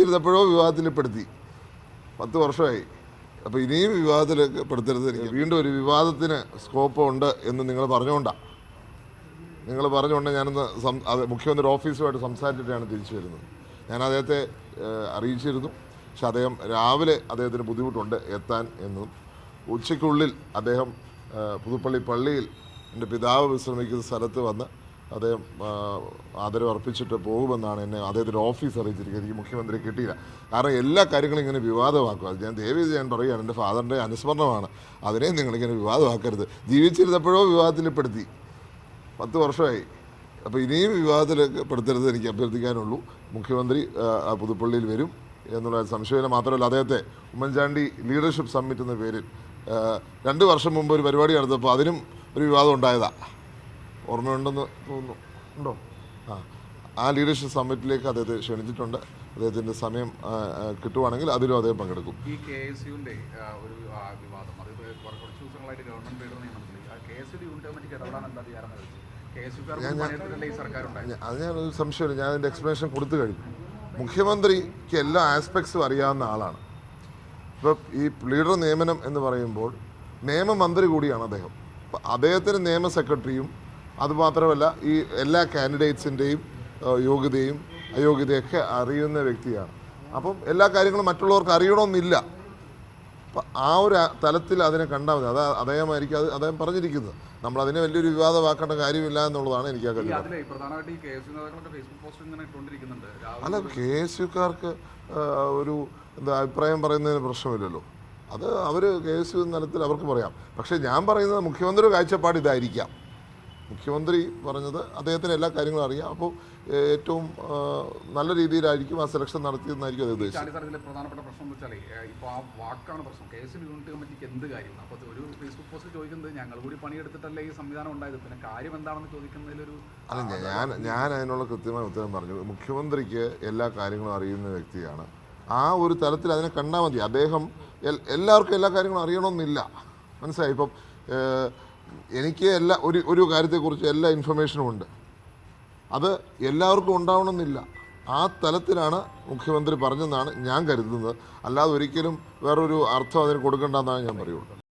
ജീവിച്ചിരുന്നപ്പോഴോ വിവാദത്തിൽപ്പെടുത്തി. 10 വർഷമായി. അപ്പോൾ ഇനിയും വിവാദത്തിലേക്ക് പെടുത്തരുത്. എനിക്ക് വീണ്ടും ഒരു വിവാദത്തിന് സ്കോപ്പ് ഉണ്ട് എന്ന് നിങ്ങൾ പറഞ്ഞുകൊണ്ടാണ്. ഞാനൊന്ന് മുഖ്യമന്ത്രി ഓഫീസുമായിട്ട് സംസാരിച്ചിട്ടാണ് തിരിച്ചു വരുന്നത്. ഞാൻ അദ്ദേഹത്തെ അറിയിച്ചിരുന്നു. പക്ഷെ അദ്ദേഹം രാവിലെ അദ്ദേഹത്തിന് ബുദ്ധിമുട്ടുണ്ട് എത്താൻ എന്നും ഉച്ചയ്ക്കുള്ളിൽ അദ്ദേഹം പുതുപ്പള്ളി പള്ളിയിൽ എൻ്റെ പിതാവ് വിശ്രമിക്കുന്ന സ്ഥലത്ത് വന്ന് അദ്ദേഹം ആദരവ് അർപ്പിച്ചിട്ട് പോകുമെന്നാണ് എന്നെ അദ്ദേഹത്തിൻ്റെ ഓഫീസ് അറിയിച്ചിരിക്കുന്നത്. എനിക്ക് മുഖ്യമന്ത്രി കിട്ടിയില്ല. കാരണം എല്ലാ കാര്യങ്ങളും ഇങ്ങനെ വിവാദമാക്കുക. ഞാൻ ഞാൻ പറയുകയാണ്, എൻ്റെ ഫാദറിൻ്റെ അനുസ്മരണമാണ്, അതിനെ നിങ്ങളിങ്ങനെ വിവാദമാക്കരുത്. ജീവിച്ചിരുന്നപ്പോഴോ വിവാദത്തിൽപ്പെടുത്തി. 10 വർഷമായി. അപ്പോൾ ഇനിയും വിവാദത്തിലേക്ക് പെടുത്തരുത് എനിക്ക് അഭ്യർത്ഥിക്കാനുള്ളൂ. മുഖ്യമന്ത്രി പുതുപ്പള്ളിയിൽ വരും എന്നുള്ള സംശയം മാത്രമല്ല, അദ്ദേഹത്തെ ഉമ്മൻചാണ്ടി ലീഡർഷിപ്പ് സമ്മിറ്റ് എന്ന പേരിൽ 2 വർഷം മുമ്പ് ഒരു പരിപാടി നടത്തപ്പോൾ അതിനും ഒരു വിവാദം ഉണ്ടായതാണ്. ഓർമ്മയുണ്ടെന്ന് തോന്നുന്നു. ഉണ്ടോ? ആ ലീഡർഷിപ്പ് സമ്മിറ്റിലേക്ക് അദ്ദേഹത്തെ ക്ഷണിച്ചിട്ടുണ്ട്. അദ്ദേഹത്തിൻ്റെ സമയം കിട്ടുവാണെങ്കിൽ അതിലും അദ്ദേഹം പങ്കെടുക്കും. ഈ KSUവിൻ്റെ ഒരു വിവാദം അത് കുറച്ച് ദിവസങ്ങളായിട്ട് ഗവൺമെൻറ് പേര് നിയമനത്തിൽ KSU യൂണിറ്റ് കമ്മിറ്റിക്ക് ഇടപെടാൻ എന്താ തീരുമാനം? അത് ഞാനൊരു സംശയമില്ല. ഞാൻ അതിൻ്റെ എക്സ്പ്ലനേഷൻ കൊടുത്തു കഴിഞ്ഞു. മുഖ്യമന്ത്രിക്ക് എല്ലാ ആസ്പെക്ട്സും അറിയാവുന്ന ആളാണ്. ഇപ്പോൾ ഈ ലീഡർ നിയമനം എന്ന് പറയുമ്പോൾ നിയമമന്ത്രി കൂടിയാണ് അദ്ദേഹം. അദ്ദേഹത്തിന് നിയമ സെക്രട്ടറിയും അതുമാത്രമല്ല ഈ എല്ലാ കാൻഡിഡേറ്റ്സിൻ്റെയും യോഗ്യതയും അയോഗ്യതയൊക്കെ അറിയുന്ന വ്യക്തിയാണ്. അപ്പം എല്ലാ കാര്യങ്ങളും മറ്റുള്ളവർക്ക് അറിയണമെന്നില്ല. അപ്പം ആ ഒരു തലത്തിൽ അതിനെ കണ്ടാൽ മതി. അദ്ദേഹമായിരിക്കും അദ്ദേഹം പറഞ്ഞിരിക്കുന്നത്. നമ്മളതിനെ വലിയൊരു വിവാദമാക്കേണ്ട കാര്യമില്ല എന്നുള്ളതാണ് എനിക്ക് ആ കാര്യം. അല്ല, KSUക്കാർക്ക് ഒരു അഭിപ്രായം പറയുന്നതിന് പ്രശ്നമില്ലല്ലോ. അത് അവർ KSU തലത്തിൽ അവർക്ക് പറയാം. പക്ഷേ ഞാൻ പറയുന്നത് മുഖ്യമന്ത്രിയുടെ കാഴ്ചപ്പാട് ഇതായിരിക്കാം. മുഖ്യമന്ത്രി പറഞ്ഞത് അദ്ദേഹത്തിന് എല്ലാ കാര്യങ്ങളും അറിയാം. അപ്പോൾ ഏറ്റവും നല്ല രീതിയിലായിരിക്കും ആ സെലക്ഷൻ നടത്തിയതെന്നായിരിക്കും അത് ഉദ്ദേശിച്ചത്. പ്രധാനപ്പെട്ട പ്രശ്നം എന്ന് വെച്ചാൽ ഇപ്പോൾ ആ വാക്കാണ് പ്രശ്നം. KSU യൂണിറ്റ് കമ്മിറ്റിക്ക് എന്ത് കാര്യം? അപ്പോൾ ഒരു ഫേസ്ബുക്ക് പോസ്റ്റ് ചോദിക്കുന്നത് ഞങ്ങൾ കൂടി പണിയെടുത്തിട്ടല്ലേ ഈ സംവിധാനം ഉണ്ടായത്, പിന്നെ കാര്യം എന്താണെന്ന് ചോദിക്കുന്നതിലൊരു ഞാൻ അതിനുള്ള കൃത്യമായ ഉത്തരം പറഞ്ഞു. മുഖ്യമന്ത്രിക്ക് എല്ലാ കാര്യങ്ങളും അറിയുന്ന വ്യക്തിയാണ്. ആ ഒരു തലത്തിൽ അതിനെ കണ്ടാൽ മതി. അദ്ദേഹം എല്ലാവർക്കും എല്ലാ കാര്യങ്ങളും അറിയണമെന്നില്ല. മനസ്സിലായി? ഇപ്പം എനിക്ക് ഒരു കാര്യത്തെക്കുറിച്ച് എല്ലാ ഇൻഫർമേഷനും ഉണ്ട്. അത് എല്ലാവർക്കും ഉണ്ടാവണമെന്നില്ല. ആ തലത്തിലാണ് മുഖ്യമന്ത്രി പറഞ്ഞതെന്നാണ് ഞാൻ കരുതുന്നത്. അല്ലാതെ ഒരിക്കലും വേറൊരു അർത്ഥം അതിന് കൊടുക്കേണ്ടെന്നാണ് ഞാൻ പറയുള്ളൂ.